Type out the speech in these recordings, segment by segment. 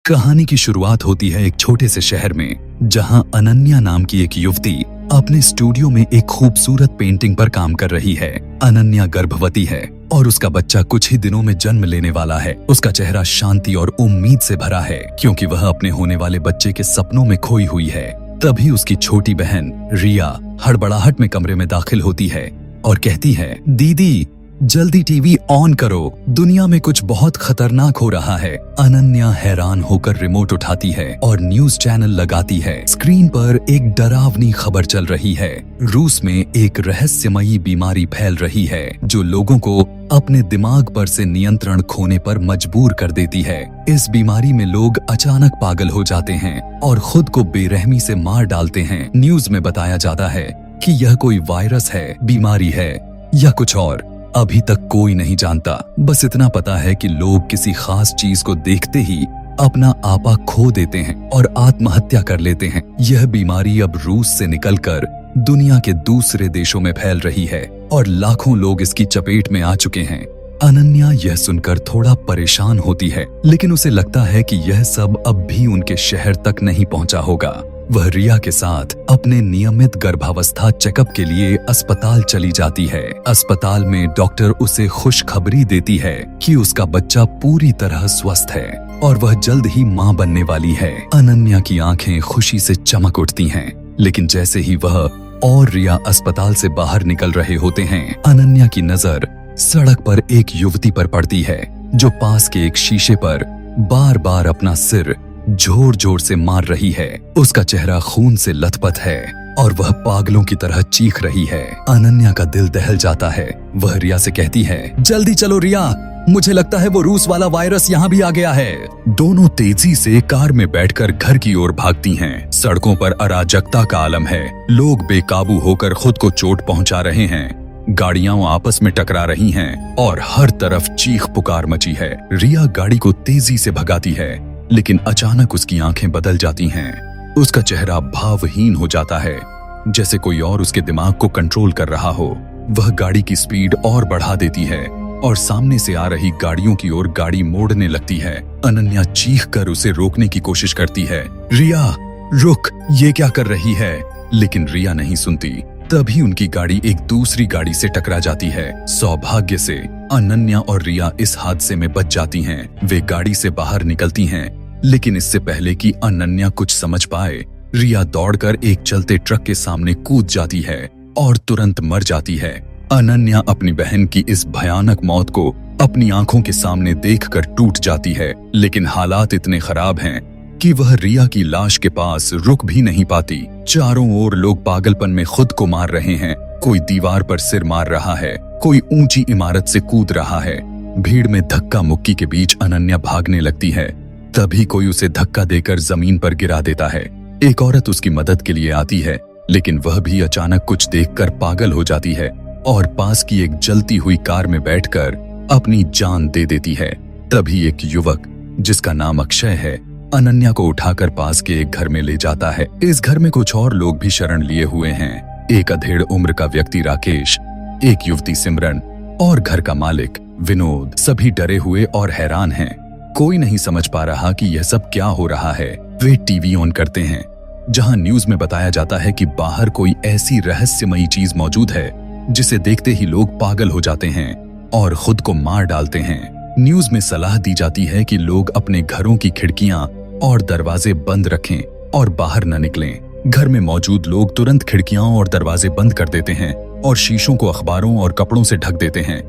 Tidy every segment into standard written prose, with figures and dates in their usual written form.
कहानी की शुरुआत होती है एक छोटे से शहर में, जहां अनन्या नाम की एक युवती अपने स्टूडियो में एक खूबसूरत पेंटिंग पर काम कर रही है। अनन्या गर्भवती है और उसका बच्चा कुछ ही दिनों में जन्म लेने वाला है। उसका चेहरा शांति और उम्मीद से भरा है, क्योंकि वह अपने होने वाले बच्चे के सपनों में खोई हुई है। तभी उसकी छोटी बहन रिया हड़बड़ाहट में कमरे में दाखिल होती है और कहती है, दीदी जल्दी टीवी ऑन करो, दुनिया में कुछ बहुत खतरनाक हो रहा है। अनन्या हैरान होकर रिमोट उठाती है और न्यूज चैनल लगाती है। स्क्रीन पर एक डरावनी खबर चल रही है। रूस में एक रहस्यमयी बीमारी फैल रही है, जो लोगों को अपने दिमाग पर से नियंत्रण खोने पर मजबूर कर देती है। इस बीमारी में लोग अचानक पागल हो जाते हैं और खुद को बेरहमी से मार डालते हैं। न्यूज में बताया जाता है कि यह कोई वायरस है, बीमारी है या कुछ और, अभी तक कोई नहीं जानता। बस इतना पता है कि लोग किसी खास चीज को देखते ही अपना आपा खो देते हैं और आत्महत्या कर लेते हैं। यह बीमारी अब रूस से निकलकर दुनिया के दूसरे देशों में फैल रही है और लाखों लोग इसकी चपेट में आ चुके हैं। अनन्या यह सुनकर थोड़ा परेशान होती है, लेकिन उसे लगता है कि यह सब अब भी उनके शहर तक नहीं पहुंचा होगा। वह रिया के साथ अपने नियमित गर्भावस्था चेकअप के लिए अस्पताल चली जाती है। अस्पताल में डॉक्टर उसे खुशखबरी देती है कि उसका बच्चा पूरी तरह स्वस्थ है और वह जल्द ही मां बनने वाली है। अनन्या की आंखें खुशी से चमक उठती हैं, लेकिन जैसे ही वह और रिया अस्पताल से बाहर निकल रहे होते हैं, अनन्या की नजर सड़क पर एक युवती पर पड़ती है, जो पास के एक शीशे पर बार बार अपना सिर जोर जोर से मार रही है। उसका चेहरा खून से लथपथ है और वह पागलों की तरह चीख रही है। अनन्या का दिल दहल जाता है। वह रिया से कहती है, जल्दी चलो रिया, मुझे लगता है वो रूस वाला वायरस यहाँ भी आ गया है। दोनों तेजी से कार में बैठकर घर की ओर भागती हैं। सड़कों पर अराजकता का आलम है। लोग बेकाबू होकर खुद को चोट पहुंचा रहे हैं। गाड़ियां आपस में टकरा रही हैं और हर तरफ चीख पुकार मची है। रिया गाड़ी को तेजी से भगाती है, लेकिन अचानक उसकी आंखें बदल जाती हैं। उसका चेहरा भावहीन हो जाता है, जैसे कोई और उसके दिमाग को कंट्रोल कर रहा हो। वह गाड़ी की स्पीड और बढ़ा देती है और सामने से आ रही गाड़ियों की ओर गाड़ी मोड़ने लगती है। अनन्या चीखकर उसे रोकने की कोशिश करती है, रिया रुक, ये क्या कर रही है? लेकिन रिया नहीं सुनती। तभी उनकी गाड़ी एक दूसरी गाड़ी से टकरा जाती है। सौभाग्य से अनन्या और रिया इस हादसे में बच जाती हैं। वे गाड़ी से बाहर निकलती हैं, लेकिन इससे पहले कि अनन्या कुछ समझ पाए, रिया दौड़कर एक चलते ट्रक के सामने कूद जाती है और तुरंत मर जाती है। अनन्या अपनी बहन की इस भयानक मौत को अपनी आंखों के सामने देखकर टूट जाती है, लेकिन हालात इतने खराब हैं कि वह रिया की लाश के पास रुक भी नहीं पाती। चारों ओर लोग पागलपन में खुद को मार रहे हैं। कोई दीवार पर सिर मार रहा है, कोई ऊंची इमारत से कूद रहा है। भीड़ में धक्का मुक्की के बीच अनन्या भागने लगती है। तभी कोई उसे धक्का देकर जमीन पर गिरा देता है। एक औरत उसकी मदद के लिए आती है, लेकिन वह भी अचानक कुछ देखकर पागल हो जाती है और पास की एक जलती हुई कार में बैठकर अपनी जान दे देती है। तभी एक युवक, जिसका नाम अक्षय है, अनन्या को उठाकर पास के एक घर में ले जाता है। इस घर में कुछ और लोग भी शरण लिए हुए हैं। एक अधेड़ उम्र का व्यक्ति राकेश, एक युवती सिमरन और घर का मालिक विनोद। सभी डरे हुए और हैरान हैं। कोई नहीं समझ पा रहा कि यह सब क्या हो रहा है। वे टीवी ऑन करते हैं, जहां न्यूज में बताया जाता है कि बाहर कोई ऐसी रहस्यमयी चीज मौजूद है, जिसे देखते ही लोग पागल हो जाते हैं और खुद को मार डालते हैं। न्यूज में सलाह दी जाती है कि लोग अपने घरों की खिड़कियां और दरवाजे बंद रखें और बाहर न निकलें। घर में मौजूद लोग तुरंत खिड़कियां और दरवाजे बंद कर देते हैं और शीशों को अखबारों और कपड़ों से ढक देते हैं,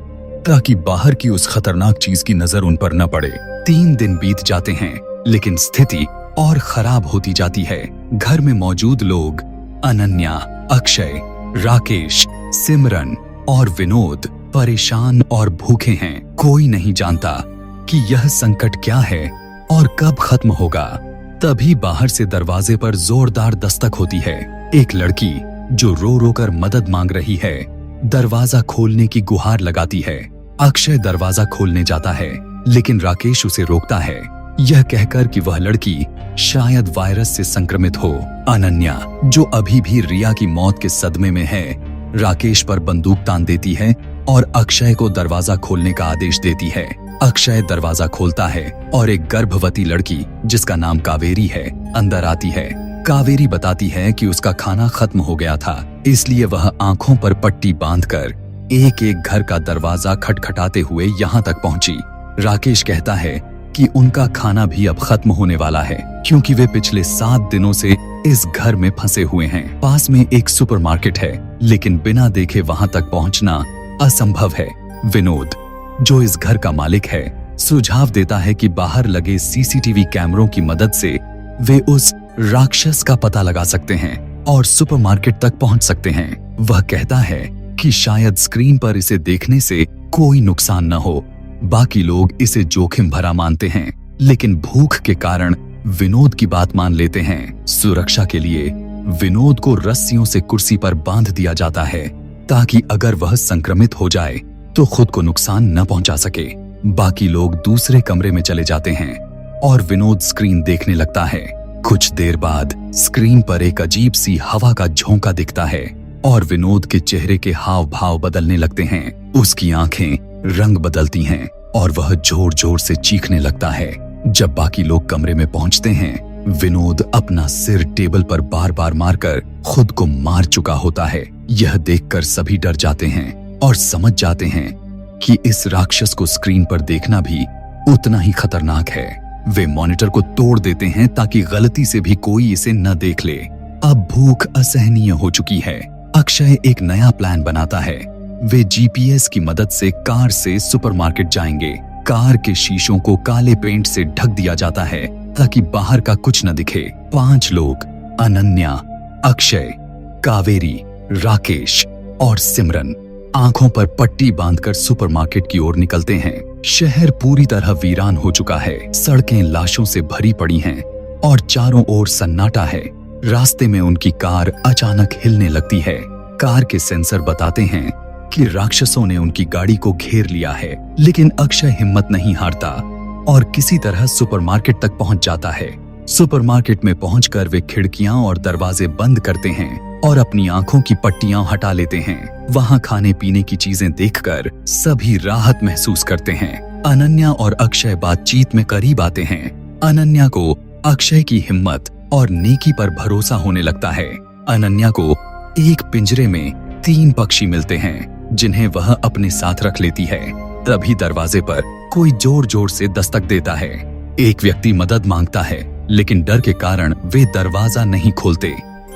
ताकि बाहर की उस खतरनाक चीज की नजर उन पर न पड़े। 3 दिन बीत जाते हैं, लेकिन स्थिति और खराब होती जाती है। घर में मौजूद लोग अनन्या, अक्षय, राकेश, सिमरन और विनोद परेशान और भूखे हैं। कोई नहीं जानता कि यह संकट क्या है और कब खत्म होगा। तभी बाहर से दरवाजे पर जोरदार दस्तक होती है। एक लड़की, जो रो रो कर मदद मांग रही है, दरवाजा खोलने की गुहार लगाती है। अक्षय दरवाजा खोलने जाता है, लेकिन राकेश उसे रोकता है, यह कहकर कि वह लड़की शायद वायरस से संक्रमित हो। अनन्या, जो अभी भी रिया की मौत के सदमे में है, राकेश पर बंदूक तान देती है और अक्षय को दरवाजा खोलने का आदेश देती है। अक्षय दरवाजा खोलता है और एक गर्भवती लड़की जिसका नाम कावेरी है अंदर आती है। कावेरी बताती है कि उसका खाना खत्म हो गया था, इसलिए वह आंखों पर पट्टी बांधकर एक एक घर का दरवाजा खटखटाते हुए यहाँ तक पहुंची। राकेश कहता है कि उनका खाना भी अब खत्म होने वाला है, क्योंकि वे पिछले 7 दिनों से इस घर में फंसे हुए हैं। पास में एक सुपरमार्केट है, लेकिन बिना देखे वहां तक पहुंचना असंभव है। विनोद, जो इस घर का मालिक है, सुझाव देता है कि बाहर लगे सीसीटीवी कैमरों की मदद से वे उस राक्षस का पता लगा सकते हैं और सुपरमार्केट तक पहुंच सकते हैं। वह कहता है कि शायद स्क्रीन पर इसे देखने से कोई नुकसान न हो। बाकी लोग इसे जोखिम भरा मानते हैं, लेकिन भूख के कारण विनोद की बात मान लेते हैं। सुरक्षा के लिए विनोद को रस्सियों से कुर्सी पर बांध दिया जाता है, ताकि अगर वह संक्रमित हो जाए तो खुद को नुकसान न पहुंचा सके। बाकी लोग दूसरे कमरे में चले जाते हैं और विनोद स्क्रीन देखने लगता है। कुछ देर बाद स्क्रीन पर एक अजीब सी हवा का झोंका दिखता है और विनोद के चेहरे के हाव भाव बदलने लगते हैं। उसकी आंखें रंग बदलती हैं और वह जोर जोर से चीखने लगता है। जब बाकी लोग कमरे में पहुंचते हैं, विनोद अपना सिर टेबल पर बार बार मारकर खुद को मार चुका होता है। यह देखकर सभी डर जाते हैं और समझ जाते हैं कि इस राक्षस को स्क्रीन पर देखना भी उतना ही खतरनाक है। वे मॉनिटर को तोड़ देते हैं ताकि गलती से भी कोई इसे न देख ले। अब भूख असहनीय हो चुकी है। अक्षय एक नया प्लान बनाता है। वे जीपीएस की मदद से कार से सुपरमार्केट जाएंगे। कार के शीशों को काले पेंट से ढक दिया जाता है ताकि बाहर का कुछ न दिखे। 5 लोग, अनन्या, अक्षय, कावेरी, राकेश और सिमरन, आंखों पर पट्टी बांधकर सुपरमार्केट की ओर निकलते हैं। शहर पूरी तरह वीरान हो चुका है। सड़कें लाशों से भरी पड़ी हैं और चारों ओर सन्नाटा है। रास्ते में उनकी कार अचानक हिलने लगती है। कार के सेंसर बताते हैं कि राक्षसों ने उनकी गाड़ी को घेर लिया है, लेकिन अक्षय हिम्मत नहीं हारता और किसी तरह सुपरमार्केट तक पहुंच जाता है। सुपरमार्केट में पहुंचकर वे खिड़कियां और दरवाजे बंद करते हैं और अपनी आंखों की पट्टियां हटा लेते हैं। वहां खाने पीने की चीजें देखकर सभी राहत महसूस करते हैं। अनन्या और अक्षय बातचीत में करीब आते हैं। अनन्या को अक्षय की हिम्मत और नेकी पर भरोसा होने लगता है। अनन्या को एक पिंजरे में 3 पक्षी मिलते हैं जिन्हें वह अपने साथ रख लेती है। तभी दरवाजे पर कोई जोर जोर से दस्तक देता है। एक व्यक्ति मदद मांगता है, लेकिन डर के कारण वे दरवाजा नहीं खोलते।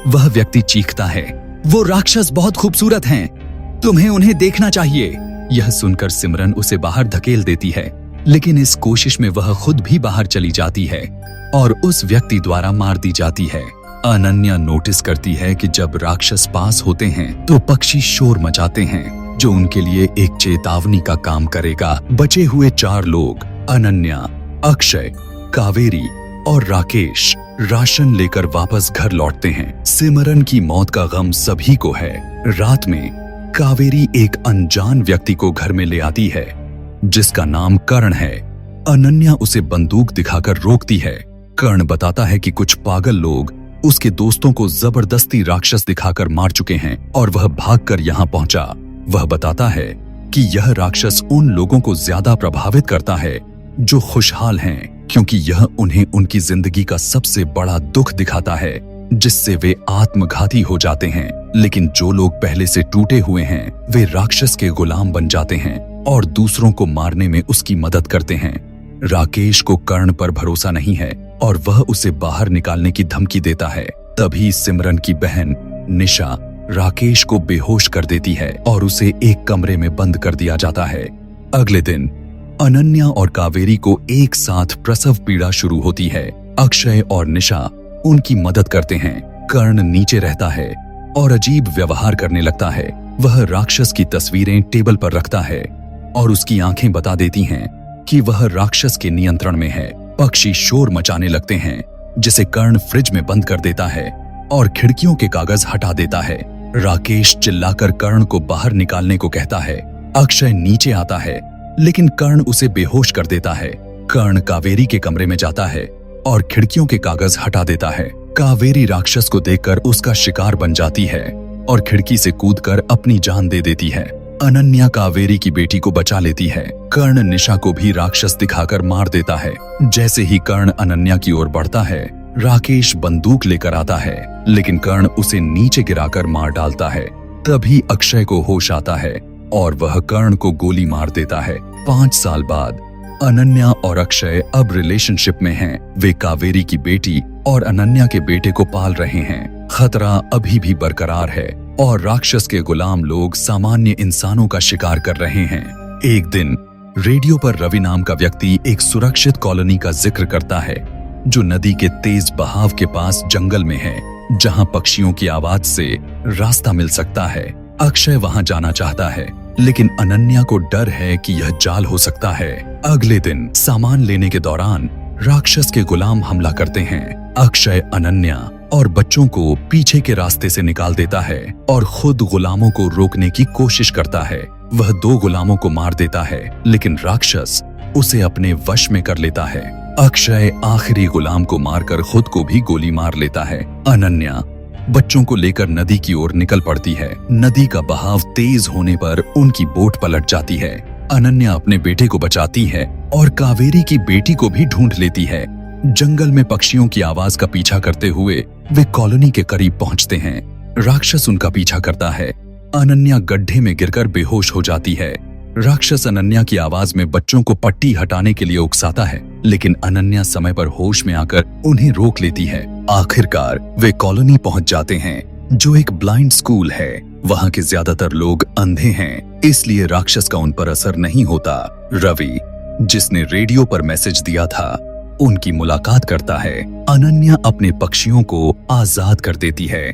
वह व्यक्ति चीखता है, वो राक्षस बहुत खूबसूरत हैं, तुम्हें उन्हें देखना चाहिए। यह सुनकर सिमरन उसे बाहर धकेल देती है, लेकिन इस कोशिश में वह खुद भी बाहर चली जाती है और उस व्यक्ति द्वारा मार दी जाती है। अनन्या नोटिस करती है कि जब राक्षस पास होते हैं तो पक्षी शोर मचाते हैं, जो उनके लिए एक चेतावनी का काम करेगा। बचे हुए 4 लोग, अनन्या, अक्षय, कावेरी और राकेश, राशन लेकर वापस घर लौटते हैं। सिमरन की मौत का गम सभी को है। रात में कावेरी एक अनजान व्यक्ति को घर में ले आती है जिसका नाम कर्ण है। अनन्या उसे बंदूक दिखाकर रोकती है। कर्ण बताता है कि कुछ पागल लोग उसके दोस्तों को जबरदस्ती राक्षस दिखाकर मार चुके हैं और वह भागकर यहाँ पहुंचा। वह बताता है कि यह राक्षस उन लोगों को ज्यादा प्रभावित करता है जो खुशहाल हैं, क्योंकि यह उन्हें उनकी जिंदगी का सबसे बड़ा दुख दिखाता है, जिससे वे आत्मघाती हो जाते हैं। लेकिन जो लोग पहले से टूटे हुए हैं वे राक्षस के गुलाम बन जाते हैं और दूसरों को मारने में उसकी मदद करते हैं। राकेश को कर्ण पर भरोसा नहीं है और वह उसे बाहर निकालने की धमकी देता है। तभी सिमरन की बहन निशा राकेश को बेहोश कर देती है और उसे एक कमरे में बंद कर दिया जाता है। अगले दिन अनन्या और कावेरी को एक साथ प्रसव पीड़ा शुरू होती है। अक्षय और निशा उनकी मदद करते हैं। कर्ण नीचे रहता है और अजीब व्यवहार करने लगता है। वह राक्षस की तस्वीरें टेबल पर रखता है और उसकी आंखें बता देती हैं कि वह राक्षस के नियंत्रण में है। पक्षी शोर मचाने लगते हैं, जिसे कर्ण फ्रिज में बंद कर देता है और खिड़कियों के कागज हटा देता है। राकेश चिल्लाकर कर्ण को बाहर निकालने को कहता है। अक्षय नीचे आता है, लेकिन कर्ण उसे बेहोश कर देता है। कर्ण कावेरी के कमरे में जाता है और खिड़कियों के कागज हटा देता है। कावेरी राक्षस को देखकर उसका शिकार बन जाती है और खिड़की से कूदकर अपनी जान दे देती है। अनन्या कावेरी की बेटी को बचा लेती है। कर्ण निशा को भी राक्षस दिखाकर मार देता है। जैसे ही कर्ण अनन्या की ओर बढ़ता है, राकेश बंदूक लेकर आता है, लेकिन कर्ण उसे नीचे गिराकर मार डालता है। तभी अक्षय को होश आता है और वह कर्ण को गोली मार देता है। 5 साल बाद अनन्या और अक्षय अब रिलेशनशिप में हैं। वे कावेरी की बेटी और अनन्या के बेटे को पाल रहे हैं। खतरा अभी भी बरकरार है और राक्षस के गुलाम लोग सामान्य इंसानों का शिकार कर रहे हैं। एक दिन रेडियो पर रवि नाम का व्यक्ति एक सुरक्षित कॉलोनी का जिक्र करता है, जो नदी के तेज बहाव के पास जंगल में है, जहां पक्षियों की आवाज से रास्ता मिल सकता है। अक्षय वहां जाना चाहता है, लेकिन अनन्या को डर है कि यह जाल हो सकता है। अगले दिन सामान लेने के दौरान राक्षस के गुलाम हमला करते हैं। अक्षय अनन्या और बच्चों को पीछे के रास्ते से निकाल देता है और खुद गुलामों को रोकने की कोशिश करता है। वह 2 गुलामों को मार देता है, लेकिन राक्षस उसे अपने वश में कर लेता है। अक्षय आखिरी गुलाम को मारकर खुद को भी गोली मार लेता है। अनन्या बच्चों को लेकर नदी की ओर निकल पड़ती है। नदी का बहाव तेज होने पर उनकी बोट पलट जाती है। अनन्या अपने बेटे को बचाती है और कावेरी की बेटी को भी ढूंढ लेती है। जंगल में पक्षियों की आवाज का पीछा करते हुए वे कॉलोनी के करीब पहुंचते हैं। राक्षस उनका पीछा करता है। अनन्या गड्ढे में गिरकर बेहोश हो जाती है। राक्षस अनन्या की आवाज में बच्चों को पट्टी हटाने के लिए उकसाता है, लेकिन अनन्या समय पर होश में आकर उन्हें रोक लेती है। आखिरकार वे कॉलोनी पहुंच जाते हैं, जो एक ब्लाइंड स्कूल है। वहां के ज्यादातर लोग अंधे हैं, इसलिए राक्षस का उन पर असर नहीं होता। रवि, जिसने रेडियो पर मैसेज दिया था, उनकी मुलाकात करता है। अनन्या अपने पक्षियों को आजाद कर देती है।